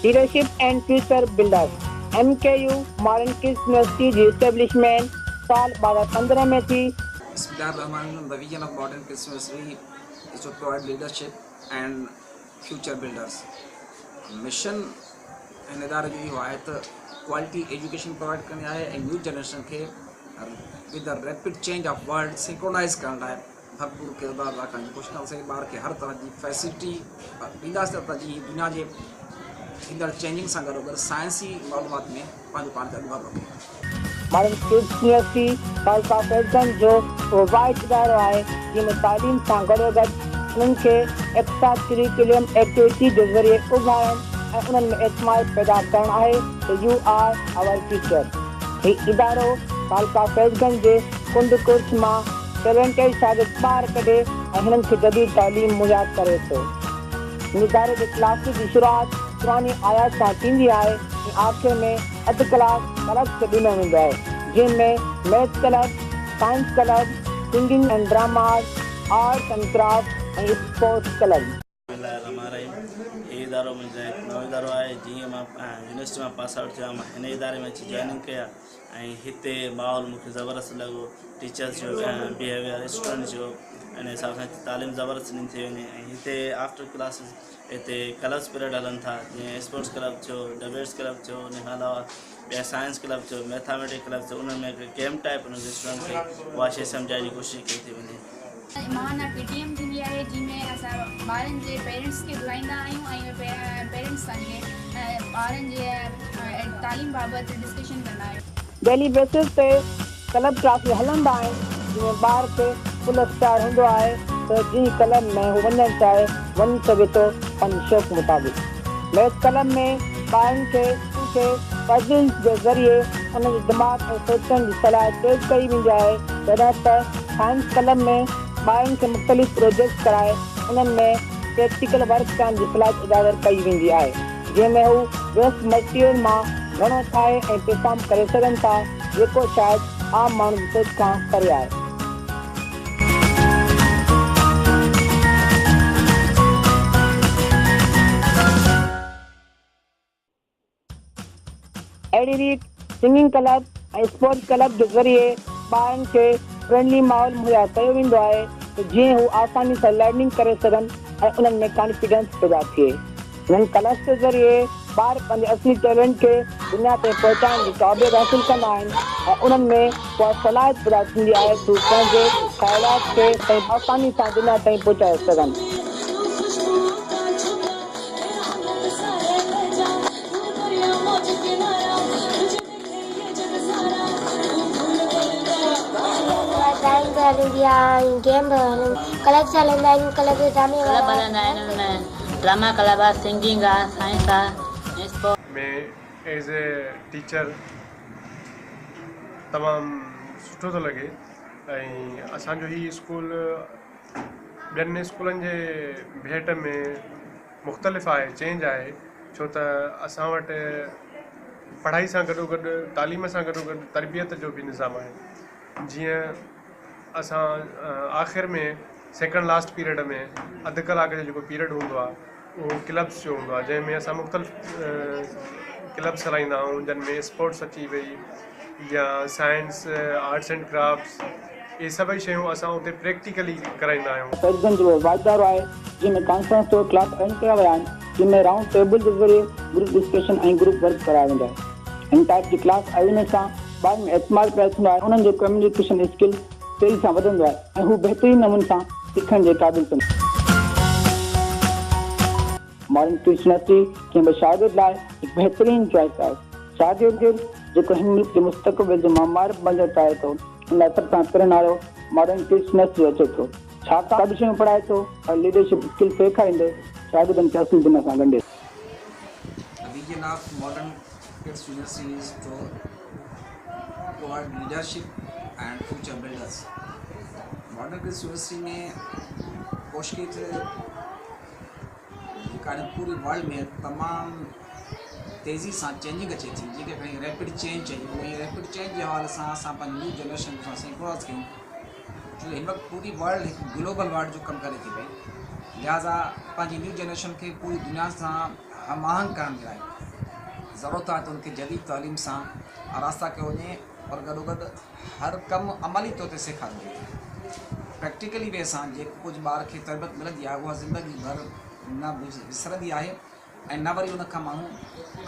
Leadership and Future Builders MKU Modern Kids University ji establishment साल 2015 में थी। The vision of Modern Kids University is to provide leadership and future builders. Mission हिन इदारे जो इहो आहे त क्वालिटी एजुकेशन प्रोवाइड करणी आहे ऐं न्यू जनरेशन खे with the rapid change of world synchronise करण लाइ भरपूर किरदार अदा करण जी कोशिशि कंदासीं। ॿार खे हर तरह जी फैसिलिटी ॾींदासीं त जी दुनिया जे ईंदड़ चेंजिंग सां गॾोगॾु साइंसी मालूमात में पंहिंजो पाण खे अॻुवाट रखे। मॉडर्न किड्स यूनिवर्सिटी खालसा फैज़गंज जो उहो वाहिद इदारो आहे जंहिंमें तालीम सां गॾोगॾु उन्हनि खे एक्स्ट्रा करिकुलम एक्टिविटी जे ज़रिए उभारण ऐं उन्हनि में एतमाद पैदा करणु आहे त यू आर आवर फ्यूचर। हीउ इदारो खालसा फैज़गंज जे कुंड कोर्स मां टैलेंटेड शागिर्द ॿार कढे ऐं हिननि खे जदीद तालीम मुहैया करे थो। हिन इदारे जे क्लास जी शुरूआति पुरानी आयात सां थींदी आहे ऐं आख़िर में अधु कलाक अलॻि सां ॾिनो वेंदो आहे जंहिंमें math club, science club, singing and dramas, arts and craft ऐं स्पोर्ट्स क्लब। ये इदारो मुंहिंजो हिकु नओं इदारो आहे। जीअं मां यूनिवर्सिटी मां पास आउट थिया मां हिन इदारे में अची जॉइनिंग कया ऐं हिते माहौल मूंखे ज़बरदस्तु लॻो। टीचर्स जो बिहेवियर, स्टूडेंट्स जो इन हिसाब सां तालीम ज़बरदस्तु ॾिनी थी वञे। ऐं हिते आफ्टर क्लासिस हिते क्लब्स पीरियड हलनि था, जीअं स्पोर्ट्स क्लब थियो, डिबेट्स क्लब थियो, उन खां अलावा ॿिया साइंस क्लब थियो, मैथमेटिक्स क्लब थियो। उन में गेम टाइप उन स्टूडेंट खे उहा शइ सम्झाइण जी कोशिशि कई थी वञे। माना PTM थींदी आहे जंहिंमें असां ॿारनि जे पेरेंट्स खे बुलाईंदा आहियूं ऐं पेरेंट्स सां ॿारनि जे तालीम बाबति डिस्कशन कंदा आहियूं। डेली बेसिस ते क्लब क्लासिस हलंदा आहिनि जंहिंमें ॿार खे फुल स्टार हूंदो आहे त जंहिं क्लब में हू वञणु चाहे वञी सघे थो पंहिंजे शौक़ मुताबिक़। मैथ क्लब में ॿारनि खे पज़ल्स जे ज़रिए उन जे दिमाग़ ऐं सोचण जी सलाह तेज़ कई वेंदी आहे, जॾहिं त साइंस क्लब में ॿारनि खे मुख़्तलिफ़ प्रोजेक्ट कराए उन्हनि में प्रैक्टिकल वर्क करण जी सलाह इजाज़त कई वेंदी आहे, जंहिंमें हू वेस्ट मटीरियल मां घणो ठाहे ऐं परफॉर्म करे सघनि था जेको शायदि आम माण्हू जी सोच खां परे आहे। अहिड़ी रीति सिंगिंग क्लब ऐं स्पोर्ट्स क्लब जे ज़रिए ॿारनि खे फ्रेंडली माहौल मुहैया कयो वेंदो आहे त जीअं हू आसानी सां लर्निंग करे सघनि ऐं उन्हनि में कॉन्फिडेंस पैदा थिए। हिननि क्लब जे ज़रिए ॿार पंहिंजे असली टैलेंट खे दुनिया ते पहुचाइण जी क़ाबिलियत हासिलु कंदा आहिनि ऐं उन्हनि में उहा सलाहियत पैदा थींदी आहे त हू पंहिंजे ख़्यालात खे आसानी सां दुनिया ताईं पहुचाए सघनि। गेम क्लब हलंदा आहिनि, क्लब हलंदा आहिनि, ड्रामा क्लब आहे, सिंगिंग आहे, साइंस आहे, स्पोर्ट में एज़ ए टीचर तमामु सुठो थो लॻे। ऐं असांजो ही स्कूल ॿियनि स्कूलनि जे भेट में मुख़्तलिफ़ आहे, चेंज आहे, छो त असां वटि पढ़ाई सां गॾोगॾु तालीम सां गॾोगॾु तरबियत जो बि निज़ाम आहे। जीअं असां आख़िर में सेकेंड लास्ट पीरियड में अधु कलाक जो जेको पीरियड हूंदो आहे उहो क्लब्स जो हूंदो आहे, जंहिंमें असां मुख़्तलिफ़ क्लब्स हलाईंदा आहियूं, जिनमें स्पोर्ट्स अची वई या साइंस, आर्ट्स एंड क्राफ्ट्स, ये सभई शयूं असां उते प्रैक्टिकली कराईंदा आहियूं। फैज़गंज जो वाइदारो आहे जंहिंमें कॉन्फ्रेंस जो क्लास अरेंज कया विया आहिनि, जंहिंमें राउंड टेबल जे ज़रिए ग्रुप डिस्कशन ऐं ग्रुप वर्क करायो वेंदो आहे। हिन टाइप जी क्लास आयोजन सां ॿारनि में एतमाद पैदा थींदो आहे, उन्हनि जो कम्युनिकेशन स्किल तेज़ी सां वधंदो आहे ऐं हू बहितरीन नमूने सां सिखण जे क़ाबिल थियनि। मॉडर्न किड्स यूनिवर्सिटी कंहिं बि शागिर्द लाइ हिकु बहितरीन चॉइस आहे। शागिर्द जेको हिन मुल्क जे मुस्तक़बिल जो मामार बणणु चाहे थो उन लाइ सभ सां पहिरियों नालो मॉडर्न किड्स यूनिवर्सिटी जो अचे थो। छाकाणि सभु शयूं पढ़ाए थो ऐं लीडरशिप स्किल सेखारींदे शागिर्दनि खे असुल दुनिया सां ॻंढे। vision of Modern Kids University is to provide leadership and future builders. Modern Kids University में कोशिश पूरी वर्ल्ड में तमाम तेज़ी सां चेंजिंग अचे थी, जेके खणी रैपिड चेंज चाहिए, उहो रैपिड चेंज जे हवाले सां असां पंहिंजी न्यू जनरेशन सां सिंक्रोनाइज़ कयूं, छो हिन वक़्तु पूरी वर्ल्ड हिकु ग्लोबल वर्ल्ड जो कमु करे थी पई। लिहाज़ा पंहिंजी न्यू जनरेशन खे पूरी दुनिया सां हम आहंग करण जे लाइ ज़रूरत आहे त उनखे जदीद तालीम सां आरास्ता कयो वञे और गॾोगॾु हर कमु अमली तौर ते सेखारियो वञे। प्रैक्टिकली वे सां जेको कुझु ॿार खे तरबियत मिलंदी आहे उहा ज़िंदगी भर न विसरंदी आहे ऐं न वरी उन खां माण्हू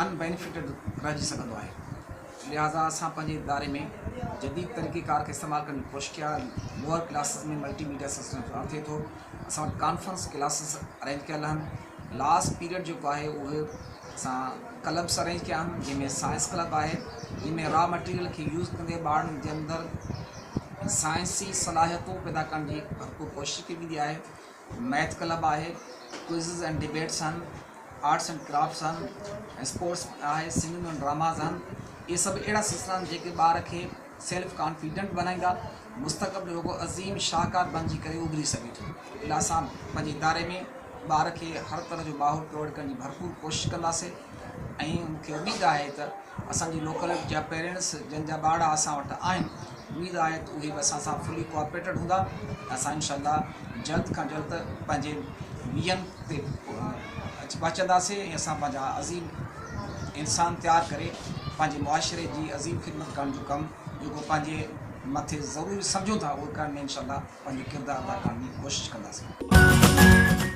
अनबेनिफिटेड रहिजी सघंदो आहे। लिहाज़ा असां पंहिंजे इदारे में जदीद तरीक़ेकार खे इस्तेमालु करण जी कोशिशि कया। लोअर क्लासिस में मल्टीमीडिया सिस्टम थिए थो, असां वटि कॉन्फ्रेंस क्लासिस अरेंज कयल आहिनि। लास्ट पीरियड जेको आहे उहे असां क्लब्स अरेंज कया आहिनि, जंहिंमें साइंस क्लब आहे जंहिंमें रॉ मटीरियल खे यूज़ कंदे ॿारनि जे अंदरि साइंसी सलाहियतूं पैदा करण जी भरपूर कोशिशि कई वेंदी आहे। मैथ क्लब आहे, क्विज़िस एंड डिबेट्स आहिनि, आर्ट्स एंड क्राफ्ट्स आहिनि, स्पोर्ट्स आहे, सिंगिंग एंड ड्रामाज़ आहिनि। इहे सभु अहिड़ा सिलसिला आहिनि जेके ॿार खे सेल्फ कॉन्फिडेंट बनाईंदा, मुस्तक़बिल जो अज़ीम शाहकार बणिजी करे उभरी सघे थो। इन लाइ असां पंहिंजे इदारे में ॿार खे हर तरह जो माहौल प्रोवाइड करण जी भरपूर कोशिशि कंदासीं ऐं मूंखे उमेदु आहे त असांजी लोकल जा पेरेंट्स जंहिंजा ॿार असां वटि आहिनि, उमेदु आहे त उहे बि असां सां फुली कोऑपरेटेड हूंदा। असां इंशाअल्लाह जल्द खां जल्द पंहिंजे वीहनि ते अचंदासीं ऐं असां पंहिंजा अज़ीम इंसान तयारु करे पंहिंजे मुआशरे जी अज़ीम ख़िदमत करण जो कमु जेको पंहिंजे मथे ज़रूरी सम्झूं था उहो करण में इंशाअल्लाह पंहिंजो किरदारु अदा करण जी कोशिशि कंदासीं।